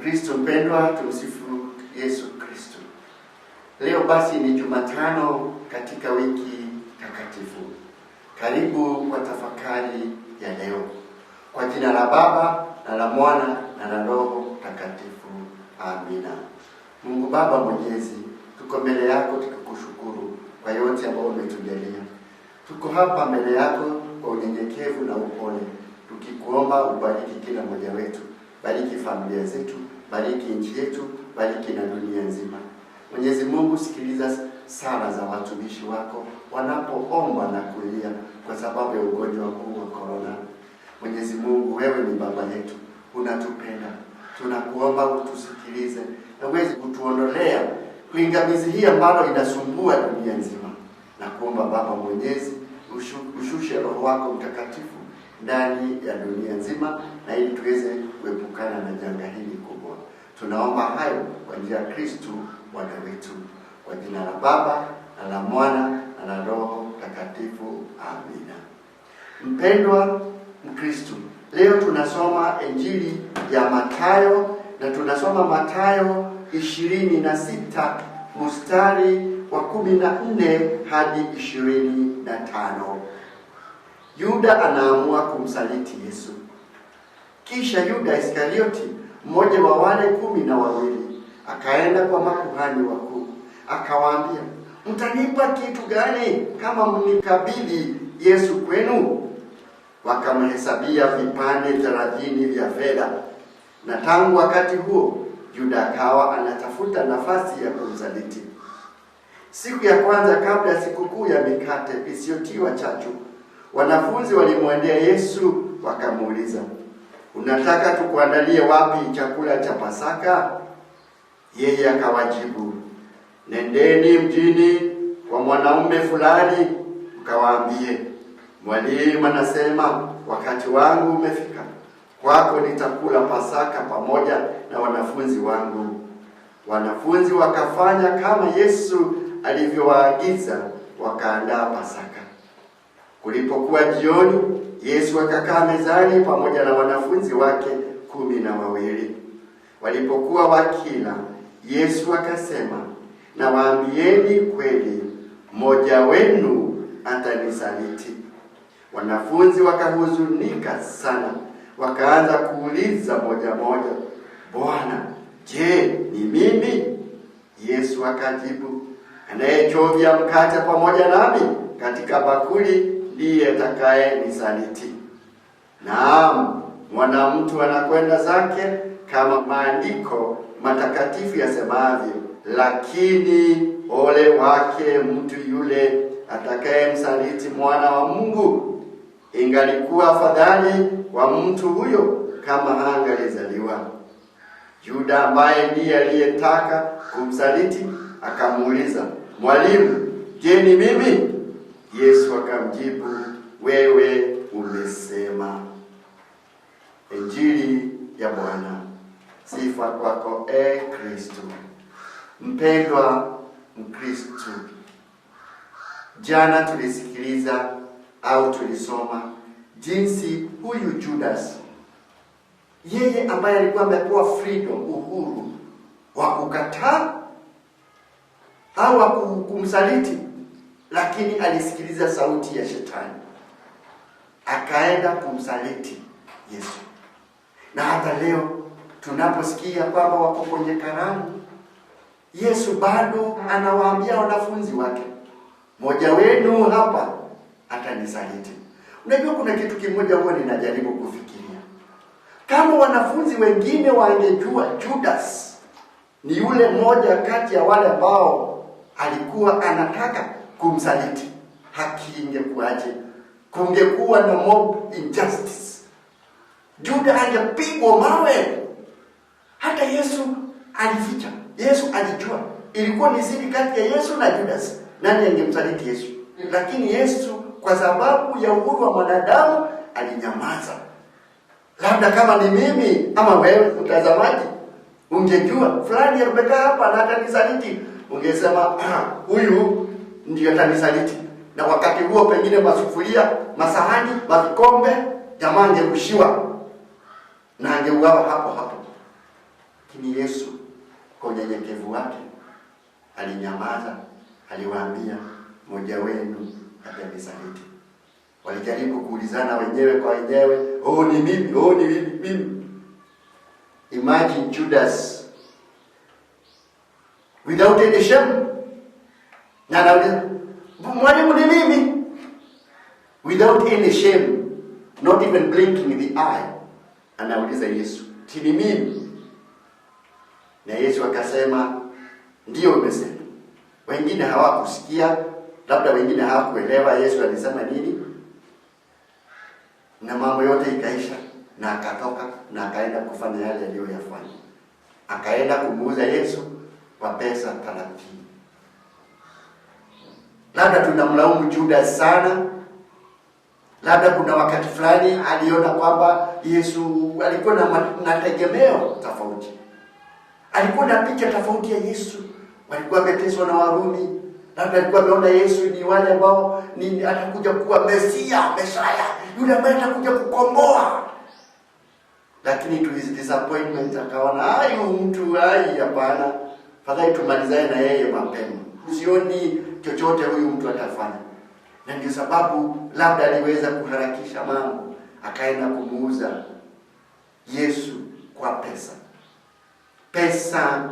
Mkristo mpendwa, tumsifu Yesu Kristo. Leo basi ni Jumatano katika wiki takatifu. Karibu kwa tafakari ya leo. Kwa jina la Baba na la Mwana na la Roho Mtakatifu. Amina. Mungu Baba Mwenyezi, tuko mbele yako tukikushukuru kwa yote ambayo umetujalia. Tuko hapa mbele yako kwa unyenyekevu na upole, tukikuomba ubariki kila mmoja wetu. Bariki familia zetu, bariki nchi yetu, bariki na dunia nzima. Mwenyezi Mungu, sikiliza sala za watumishi wako wanapoomba na kulia kwa sababu ya ugonjwa huu wa corona. Mwenyezi Mungu, wewe ni baba yetu, unatupenda. Tunakuomba utusikilize na uweze kutuondolea pingamizi hii ambalo inasumbua dunia nzima. Na kuomba Baba Mwenyezi, ushushe Roho wako Mtakatifu ndani ya dunia nzima, na ili tuweze kuepukana na janga hili kubwa. Tunaomba hayo kwa njia ya Kristo Bwana wetu. Kwa jina la Baba na la Mwana na la Roho Mtakatifu. Amina. Mpendwa Mkristo, leo tunasoma Injili ya Mathayo, na tunasoma Mathayo 26 mstari wa 14 hadi 25. Yuda anaamua kumsaliti Yesu. Kisha Yuda Iskarioti, mmoja wa wale 12, akaenda kwa makuhani wakuu, akawaambia, "Mtanipa kitu gani kama mnikabidhi Yesu kwenu?" Wakamhesabia vipande 30 vya fedha. Na tangu wakati huo Yuda akawa anatafuta nafasi ya kumsaliti. Siku ya kwanza kabla ya sikukuu ya mikate isiyotiwa chachu, wanafunzi walimwendea Yesu wakamuuliza, "Unataka tukuandalie wapi chakula cha Pasaka?" Yeye akawajibu, "Nendeni mjini kwa mwanaume fulani, mkawaambie, Mwalimu anasema, wakati wangu umefika. Kwako nitakula Pasaka pamoja na wanafunzi wangu." Wanafunzi wakafanya kama Yesu alivyowaagiza, wakaandaa Pasaka. Kulipokuwa jioni, Yesu akakaa mezani pamoja na wanafunzi wake 12. Walipokuwa wakila, Yesu akasema, "Nawaambieni kweli, mmoja wenu atanisaliti." Wanafunzi wakahuzunika sana, wakaanza kuuliza moja moja, "Bwana, je, ni mimi?" Yesu akajibu, "Anayechovya mkate pamoja nami katika bakuli ndiye atakayenisaliti. Naam, mwanamtu anakwenda zake kama maandiko matakatifu yasemavyo, lakini ole wake mtu yule atakayemsaliti mwana wa Mungu. Ingalikuwa afadhali kwa mtu huyo kama hangalizaliwa." Yuda ambaye ndiye aliyetaka kumsaliti akamuuliza, "Mwalimu, je, ni mimi?" Yesu akamjibu, "Wewe umesema." Injili ya Bwana. Sifa kwako Kristo. Mpendwa Mkristo, jana tulisikiliza au tulisoma jinsi huyu Judas, yeye ambaye alikuwa amepewa freedom, uhuru wa kukataa au wa kumsaliti, lakini alisikiliza sauti ya shetani, akaenda kumsaliti Yesu. Na hata leo tunaposikia kwamba wako kwenye karamu, Yesu bado anawaambia wanafunzi wake, "Mmoja wenu hapa atanisaliti." Unajua, kuna kitu kimoja huwa ninajaribu kufikiria. Kama wanafunzi wengine wangejua Judas ni yule mmoja kati ya wale ambao alikuwa anataka kumsaliti, haki ingekuwaje? Kungekuwa na mob injustice. Judas angepigwa mawe. Hata Yesu alificha. Yesu alijua ilikuwa ni siri kati ya Yesu na Judas, nani angemsaliti Yesu. Lakini Yesu kwa sababu ya uhuru wa mwanadamu alinyamaza. Labda kama ni mimi ama wewe mtazamaji, ungejua fulani amekaa hapa na atanisaliti, ungesema huyu ndiye atanisaliti. Na wakati huo pengine masufuria, masahani, mavikombe, jamaa angerushiwa na angeuawa hapo hapo. Lakini Yesu kwa unyenyekevu wake alinyamaza, aliwaambia mmoja wenu atanisaliti. Walijaribu kuulizana wenyewe kwa wenyewe, ni mimi, ni mimi. Imagine Judas without any shame. Na anauliza, mwalimu ni mimi? Without any shame, not even blinking the eye. Anauliza Yesu, ni mimi? Na Yesu akasema, ndio umesema. Wengine hawakusikia, labda wengine hawakuelewa Yesu alisema nini. Na mambo yote ikaisha, na akatoka na akaenda kufanya yale aliyoyafanya. Akaenda kumuuza Yesu kwa pesa 30. Labda tunamlaumu Judas sana. Labda kuna wakati fulani aliona kwamba Yesu alikuwa na tegemeo tofauti. Alikuwa na picha tofauti ya Yesu. Walikuwa wameteswa na Warumi. Labda alikuwa ameona Yesu ni wale ambao atakuja kuwa Mesaya, yule ambaye atakuja kukomboa. Lakini to his disappointment akaona, huyu mtu hapana. Fadhali tumalizane na yeye mapema. Usioni chochote huyu mtu atafanya. Na ndio sababu labda aliweza kuharakisha mambo, akaenda kumuuza Yesu kwa pesa. Pesa,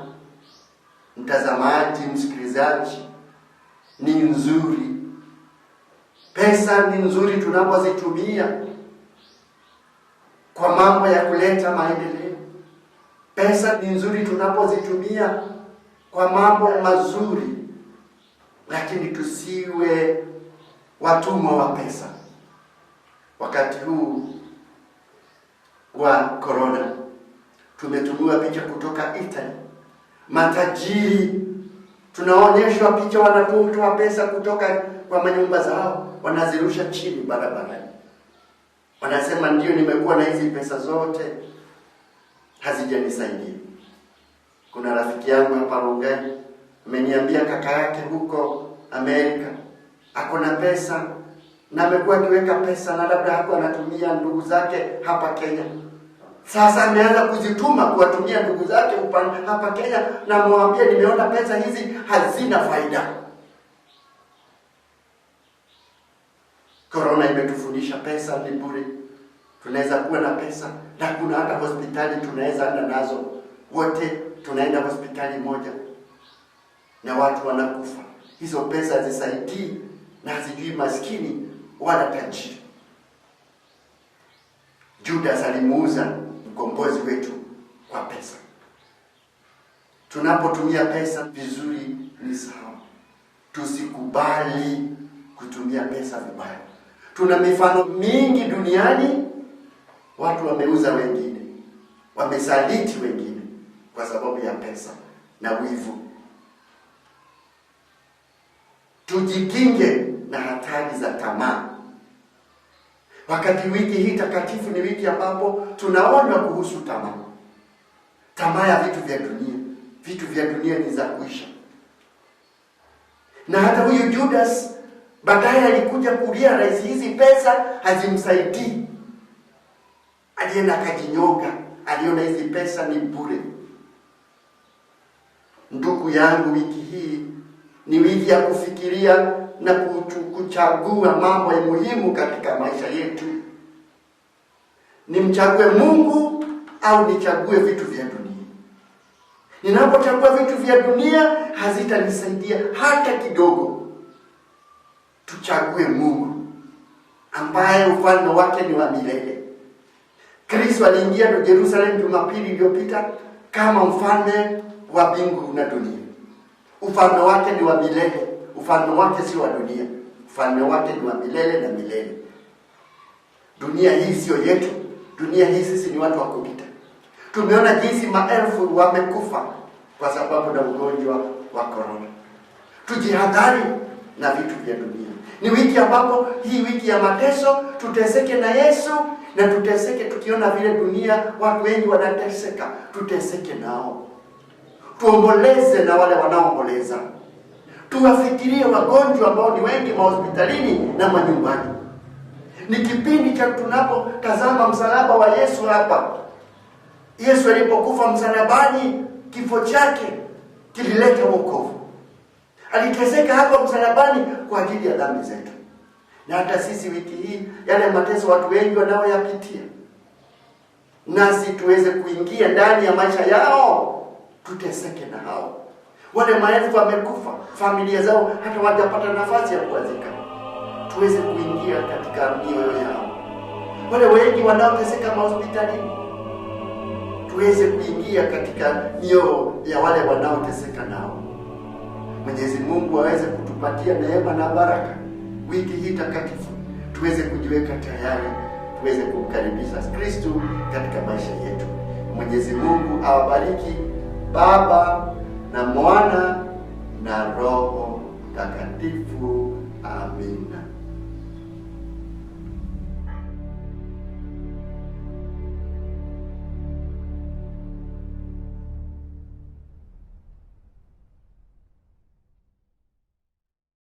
mtazamaji, msikilizaji, ni nzuri. Pesa ni nzuri tunapozitumia kwa mambo ya kuleta maendeleo. Pesa ni nzuri tunapozitumia kwa mambo mazuri. Lakini tusiwe watumwa wa pesa. Wakati huu wa corona tumetumiwa picha kutoka Italy. Matajiri tunaonyeshwa picha wanatoa pesa kutoka kwa manyumba zao, wanazirusha chini barabarani. Wanasema ndio nimekuwa na hizi pesa zote, hazijanisaidia. Kuna rafiki yangu hapa Rongai ameniambia kaka yake huko Amerika ako na pesa na amekuwa akiweka pesa na labda hapo anatumia ndugu zake hapa Kenya. Sasa ameanza kuzituma kuwatumia ndugu zake hapa Kenya, na mwambie nimeona pesa hizi hazina faida. Corona imetufundisha pesa ni bure. Tunaweza kuwa na pesa na kuna hata hospitali tunaweza enda nazo. Wote tunaenda hospitali moja na watu wanakufa. Hizo pesa zisaidii na hazijui maskini wala tajiri. Judas alimuuza mkombozi wetu kwa pesa. Tunapotumia pesa vizuri ni sawa. Tusikubali kutumia pesa vibaya. Tuna mifano mingi duniani, watu wameuza wengine, wamesaliti wengine kwa sababu ya pesa na wivu. Tujikinge na hatari za tamaa. Wakati wiki hii takatifu ni wiki ambapo tunaona kuhusu tamaa. Tamaa ya vitu vya dunia. Vitu vya dunia ni za kuisha. Na hata huyu Judas baadaye alikuja kurealize hizi pesa hazimsaidii. Alienda akajinyonga, aliona hizi pesa ni bure. Ndugu yangu, wiki hii ni wiki ya kufikiria na kuchagua mambo ya muhimu katika maisha yetu. Nimchague Mungu au nichague vitu vya dunia? Ninapochagua vitu vya dunia hazitanisaidia hata kidogo. Tuchague Mungu ambaye ufalme wake ni wa milele. Kristo aliingia Yerusalemu Jumapili iliyopita kama mfalme wa mbingu na dunia. Ufalme wake ni wa milele. Ufalme wake si wa dunia. Ufalme wake ni wa milele na milele. Dunia hii sio yetu. Dunia hii sisi ni watu wa kupita. Tumeona jinsi maelfu wamekufa kwa sababu na ugonjwa wa corona. Tujihadhari na vitu vya dunia. Ni wiki ambapo, hii wiki ya mateso, tuteseke na Yesu na tuteseke tukiona vile dunia watu wengi wanateseka. Tuteseke nao. Tuomboleze na wale wanaoomboleza. Tuwafikirie wagonjwa ambao ni wengi mahospitalini na manyumbani. Ni kipindi cha tunapotazama msalaba wa Yesu hapa. Tuomboleze na wale wanaoomboleza. Tuwafikirie wagonjwa ambao ni wengi mahospitalini na manyumbani. Ni kipindi cha tunapotazama msalaba wa Yesu hapa. Tuomboleze na wale wanaoomboleza. Tuwafikirie wagonjwa ambao ni wengi mahospitalini na manyumbani. Ni kipindi cha tunapotazama msalaba wa Yesu hapa. Yesu alipokufa msalabani, kifo chake kilileta wokovu. Aliteseka hapa msalabani kwa ajili ya dhambi zetu. Na hata sisi wiki hii, yale mateso watu wengi wanaoyapitia, nasi tuweze kuingia ndani ya maisha yao, tuteseke na hao. Wale maelfu wamekufa, familia zao hata hawajapata nafasi ya kuwazika, tuweze kuingia katika mioyo yao. Wale wengi wanaoteseka hospitalini, tuweze kuingia katika mioyo ya wale wanaoteseka nao. Mwenyezi Mungu aweze kutupatia neema na baraka wiki hii takatifu, tuweze kujiweka tayari, tuweze kumkaribisha Kristo katika maisha yetu. Mwenyezi Mungu awabariki, Baba na Mwana na Roho Mtakatifu. Amina.